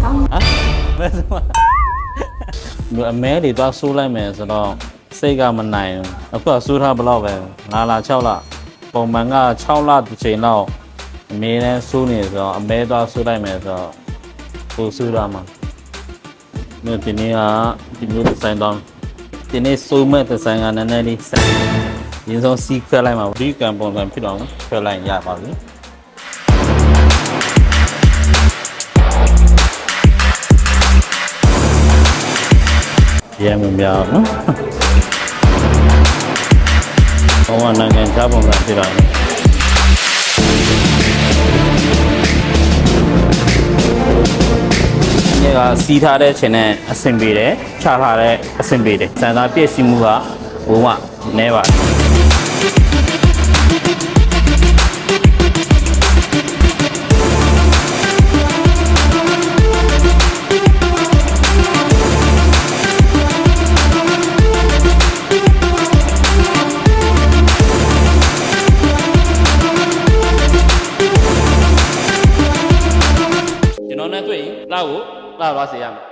မဲဆိုအမဲတွေတော့ဆိုးလိုက်မယ်ဆိုတော့စိတ်ကမနိုင်အခုကဆိုးထားဘလောက်ပဲ9လ6လပုံမှန်က6လတစ်ချိန်လောက်အမဲနဲ့ဆိုးနေဆိုတော့အမဲတော့ဆိုးလိုက်မယ်ဆိုတော့ပိုဆိုးရမှာဒီနေ့ကဒီမျိုးဒီဇိုင်းတော့ဒီနေ့ဆိုးမဲ့ဒီဇိုင်းကနည်းနည်းလေးဆက်ရင်းဆုံးစီးခွဲလိုက်မှာဒီကံပုံစံဖြစ်တော့ခွဲလိုက်ရပါပြီရဲမပြောင်းနော်ဘဝနိုင်ငံခြားပုံစံဖြစ်တာဒီကစီးထားတဲ့ခြင်းနဲ့အဆင်ပြေတယ်ချထားတဲ့အဆင်ပြေတယ်စံသားပြည့်စုံမှုကဘုံကနည်းပါတယ်ကျွန်တော်နဲ့တွေ့ရင်လောက်ကိုလာပါစေရမယ်